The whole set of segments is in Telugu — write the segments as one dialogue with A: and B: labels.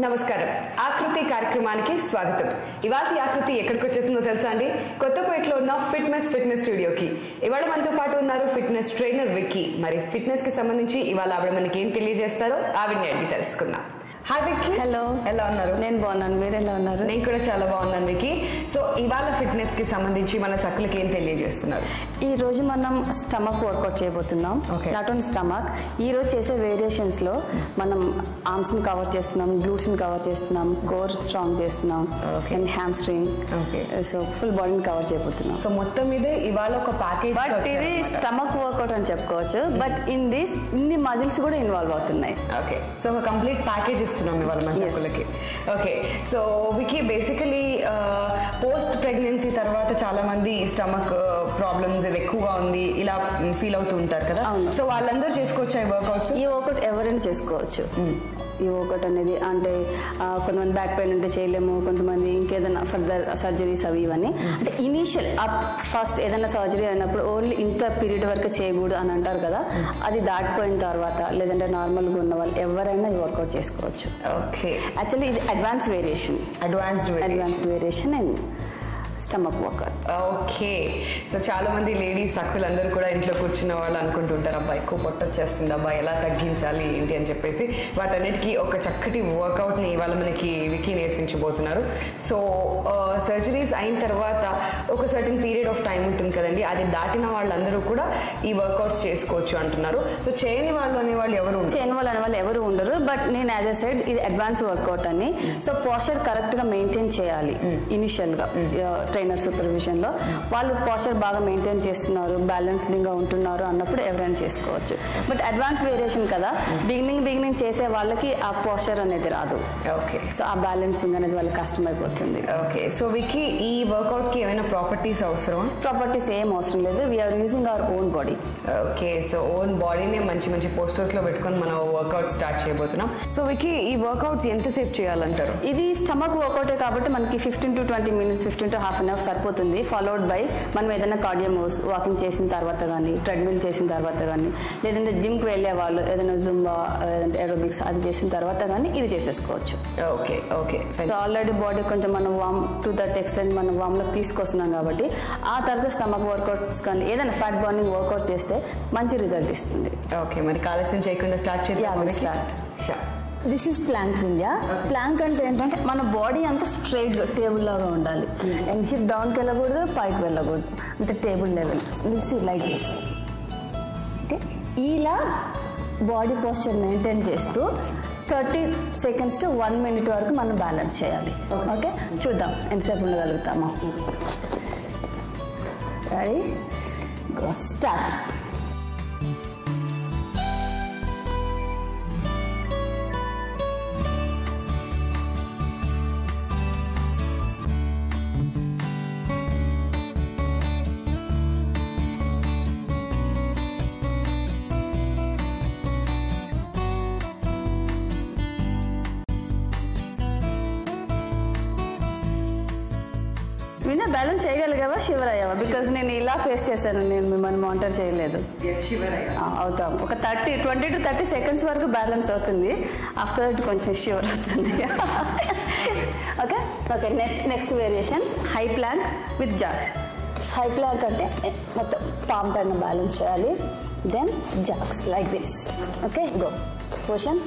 A: నమస్కారం ఆకృతి కార్యక్రమానికి స్వాగతం. ఇవాళ ఆకృతి ఎక్కడికి వచ్చేసిందో తెలుసా అండి? కొత్తపేటలో ఉన్న ఫిట్నెస్ స్టూడియోకి. ఇవాళ మనతో పాటు ఉన్నారు ఫిట్నెస్ ట్రైనర్ విక్కీ. మరి ఫిట్నెస్ కి సంబంధించి ఇవాళ ఆవిడ మనకి ఏం తెలియజేస్తారో ఆవిడని అడిగి తెలుసుకుందాం. హాయ్ విక్కీ.
B: హలో,
A: ఎలా ఉన్నారు?
B: నేను బాగున్నాను, మీరు ఎలా ఉన్నారు?
A: నేను కూడా చాలా బాగున్నాను విక్కీ. సో ఇవాళ ఫిట్నెస్ కి సంబంధించి మన సక్కులకి ఏం తెలియజేస్తున్నారు?
B: ఈ రోజు మనం స్టమక్ వర్కౌట్ చేయబోతున్నాం. నాట్ ఓన్లీ స్టమక్, ఈ రోజు చేసే వేరియేషన్స్ లో మనం ఆర్మ్స్ ని కవర్ చేస్తున్నాం, గ్లూట్స్ ని కవర్ చేస్తున్నాం, కోర్ స్ట్రాంగ్ చేస్తున్నాం, and hamstring. So full బాడీని కవర్ చేయబోతున్నాం.
A: సో మొత్తం ఇదే ఇవాళ ఒక ప్యాకేజ్.
B: బట్ ఇది స్టమక్ వర్కౌట్ అని చెప్పుకోవచ్చు, బట్ ఇన్ దిస్ ఇన్ని మజిల్స్ కూడా ఇన్వాల్వ్ అవుతున్నాయి.
A: ఓకే, సో ఒక కంప్లీట్ ప్యాకేజ్ ఇస్తున్నాం ఇవాళ మన సక్కులకి. Okay, so Vicky basically post pregnancy తర్వాత చాలా మంది స్టమక్ ప్రాబ్లమ్స్ ఎక్కువగా ఉంది ఇలా ఫీల్ అవుతూ ఉంటారు కదా. సో వాళ్ళందరూ చేసుకోవచ్చు ఈ వర్కౌట్స్?
B: ఈ వర్కౌట్ ఎవరైనా చేసుకోవచ్చు. ఈ వర్కౌట్ అనేది అంటే కొంతమంది బ్యాక్ పెయిన్ ఉంటే చేయలేము, కొంతమంది ఇంకేదైనా ఫర్దర్ సర్జరీస్ అవి ఇవన్నీ. అంటే ఇనీషియల్ ఫస్ట్ ఏదైనా సర్జరీ అయినప్పుడు ఓన్లీ ఇంత పీరియడ్ వరకు చేయకూడదు అని అంటారు కదా, అది దాటిపోయిన తర్వాత లేదంటే నార్మల్గా ఉన్న వాళ్ళు ఎవరైనా ఈ వర్కౌట్ చేసుకోవచ్చు.
A: ఓకే,
B: యాక్చువల్లీ ఇది advanced variation and stomach workout.
A: Okay, so చాలా మంది లేడీస్ సక్కులందరూ కూడా ఇంట్లో కూర్చున్న వాళ్ళు అనుకుంటుంటారు, అబ్బాయి ఎక్కువ పొట్ట వచ్చేస్తుంది, అబ్బాయి ఎలా తగ్గించాలి ఏంటి అని చెప్పేసి. వాటన్నిటికీ ఒక చక్కటి వర్కౌట్ని ఇవాళ మనకి విక్కీ నేర్పించబోతున్నారు. సో సర్జరీస్ అయిన తర్వాత ఒక సర్టన్ పీరియడ్ ఆఫ్ టైం ఉంటుంది కదండి, అది దాటిన వాళ్ళందరూ కూడా ఈ వర్కౌట్స్ చేసుకోవచ్చు అంటున్నారు. సో చేయని వాళ్ళు అనేవాళ్ళు ఎవరు ఉండరు. బట్ నేను యాజ్ ఎ సైడ్ ఇది అడ్వాన్స్ వర్కౌట్ అని. సో పోస్చర్ కరెక్ట్గా మెయింటైన్ చేయాలి. ఇనిషియల్గా ట్రైనర్ సూపర్విజన్ లో వాళ్ళు పోస్చర్ బాగా మెయింటైన్ చేస్తున్నారు, బ్యాలెన్స్డ్గా ఉంటున్నారు అన్నప్పుడు ఎవరైనా చేసుకోవచ్చు. బట్ అడ్వాన్స్ వేరియేషన్ కదా, బిగినింగ్ చేసే వాళ్ళకి ఆ పోస్చర్ అనేది రాదు. ఓకే,
B: సో ఆ బ్యాలెన్సింగ్ అనేది వాళ్ళకి కష్టమైపోతుంది.
A: ఓకే, సో విక్కీ ఈ వర్కౌట్ కి ఏమైనా ప్రాపర్టీస్ అవసరం?
B: ప్రాపర్టీస్ ఏం అవసరం లేదు. We're using our own body.
A: Okay, so own బాడీనే మంచి పోస్టర్స్ లో పెట్టుకొని మనం వర్కౌట్ స్టార్ట్ చేయబోతున్నాం. సో విక్కీ ఈ వర్కౌట్స్ ఎంతసేపు చేయాలంటారు?
B: ఇది స్టమక్ వర్కౌటే కాబట్టి మనకి 15 to 20 minutes, 15 to half an hour సరిపోతుంది. ఫాలోడ్ బై మనం ఏదైనా కార్డియో మూవ్స్ వాకింగ్ చేసిన తర్వాత కానీ, ట్రెడ్మిల్ చేసిన తర్వాత కానీ, లేదంటే జిమ్కి వెళ్ళే వాళ్ళు ఏదైనా జుంబా లేదంటే ఏరోబిక్స్ అది చేసిన తర్వాత కానీ ఇది చేసేసుకోవచ్చు.
A: Okay okay,
B: so already body కొంచెం మనం వామ్ టు దట్ ఎక్స్టెంట్ మనం వామ్లో తీసుకొస్తున్నాం కాబట్టి ఆ తర్వాత స్టమక్ వర్కౌట్స్ కానీ ఏదైనా ఫ్యాట్ బర్నింగ్ వర్కౌట్ చేస్తే మంచి రిజల్ట్ ఇస్తుంది.
A: ఓకే, మరి ఆలస్యం చేయకుండా స్టార్ట్ చేద్దాం.
B: This is plank India. Plank అంటే ఏంటంటే మన బాడీ అంతా స్ట్రైట్గా టేబుల్ లాగా ఉండాలి. అండ్ హిప్ డౌన్కి వెళ్ళకూడదు, పైకి వెళ్ళకూడదు, అంటే table level. This is like this. Okay, ఇలా బాడీ పోస్చర్ మెయింటైన్ చేస్తూ 30 seconds to 1 minute వరకు మనం బ్యాలెన్స్ చేయాలి. ఓకే, చూద్దాం ఎంతసేపు ఉండగలుగుతామా. Ready, go start. బ్యాలెన్స్ చేయగలిగావా, షివర్ అయ్యావా? బికాజ్ నేను ఇలా ఫేస్ చేశాను, నేను మిమ్మల్ని మానిటర్ చేయలేదు. అవుతాం, ఒక 20 to 30 seconds వరకు బ్యాలెన్స్ అవుతుంది. ఆఫ్టర్ దట్ కొంచెం షివర్ అవుతుంది. Okay okay, next variation high plank with jacks. High plank అంటే మొత్తం పామ్ పైన బ్యాలెన్స్ చేయాలి. Then jacks like this. Okay, go position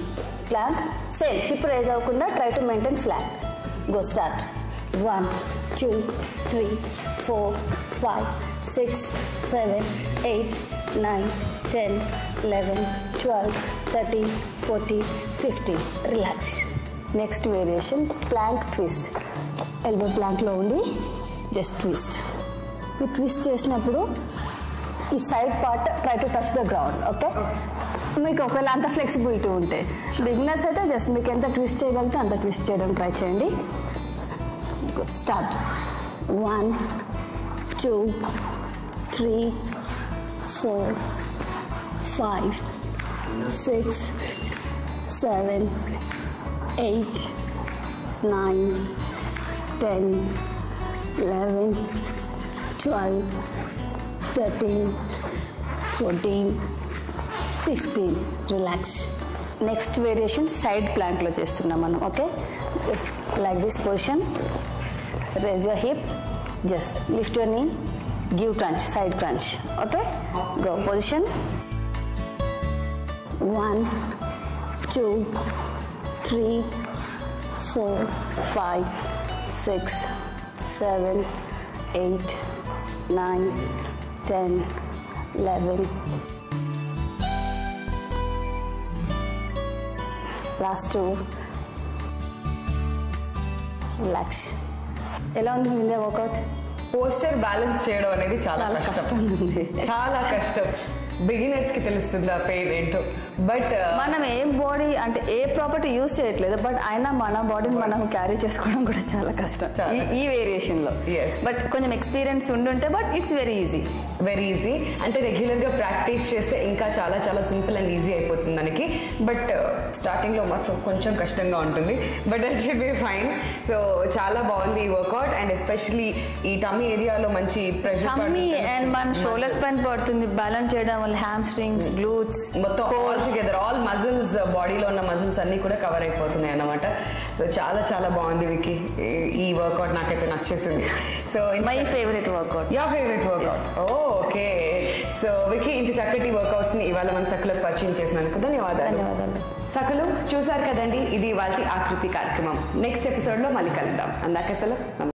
B: plank. Same hip raise అవ్వకుండా try to maintain flat. Go start. 1 2 3 4 5 6 7 8 9 10 11 12 13 14 15. Relax. Next variation plank twist. Elbow ప్లాంక్లో ఉండి జస్ట్ ట్విస్ట్. ఈ ట్విస్ట్ చేసినప్పుడు ఈ side part try to touch the ground. Okay, మీకు ఒకవేళ అంత ఫ్లెక్సిబిలిటీ ఉంటే, బిగినర్స్ అయితే జస్ట్ మీకు ఎంత ట్విస్ట్ చేయగలిగితే అంత ట్విస్ట్ చేయడం ట్రై చేయండి. Start. 1 2 3 4 5 6 7 8 9 10 11 12 13 14 15. Relax. Next variation side ప్లాంక్లో చేస్తున్నాం మనం. Okay, like this position, raise your hip, just lift your knee, give crunch, side crunch. Okay, go position. 1 2 3 4 5 6 7 8 9 10 11. Last 2. Relax. ఎలా ఉంది మీ వర్కౌట్?
A: పోస్చర్ బ్యాలెన్స్ చేయడం అనేది చాలా కష్టం,
B: ఉంది.
A: చాలా కష్టం. బిగినర్స్ కి తెలుస్తుంది ఆ పెయిన్ ఏంటో. బట్
B: మనం ఏ బాడీ అంటే ఏ ప్రాపర్టీ యూజ్ చేయట్లేదు, బట్ అయినా మన బాడీని మనం క్యారీ చేసుకోవడం కూడా చాలా కష్టం ఈ వేరియేషన్ లో. బట్ కొంచెం ఎక్స్పీరియన్స్ ఉండుంటే, but it's very easy,
A: very easy. అంటే రెగ్యులర్ గా ప్రాక్టీస్ చేస్తే ఇంకా చాలా చాలా సింపుల్ అండ్ ఈజీ అయిపోతుంది మనకి. బట్ స్టార్టింగ్ లో మాత్రం కొంచెం కష్టంగా ఉంటుంది, but that should be fine. So చాలా బాగుంది ఈ వర్కౌట్, అండ్ ఎస్పెషలీ ఈ టమ్మీ ఏరియాలో మంచి ప్రెషర్,
B: టమ్మీ అండ్ మన షోల్డర్స్ పైన పడుతుంది, బ్యాలెన్స్ చేయడం, హ్యామ్స్ట్రింగ్స్, గ్లూట్స్,
A: మొత్తం ఆల్ టుగెదర్ ఆల్ మజిల్స్, బాడీలో ఉన్న మజిల్స్ అన్ని కూడా కవర్ అయిపోతున్నాయి అన్నమాట. సో చాలా చాలా బాగుంది వికీ, ఈ వర్కౌట్ నాకైతే నచ్చేసింది. So
B: my favourite workout.
A: Yeah favourite workout. Okay, so Vicky ఇంత చక్కటి వర్కౌట్స్ ని ఇవాళ మన సకులకు పరిచయం చేసినందుకు ధన్యవాదాలు. సకులు చూసారు కదండి, ఇది వాళ్ళ ఆకృతి కార్యక్రమం. నెక్స్ట్ ఎపిసోడ్ లో మళ్ళీ కలుద్దాం. అందాక అసలు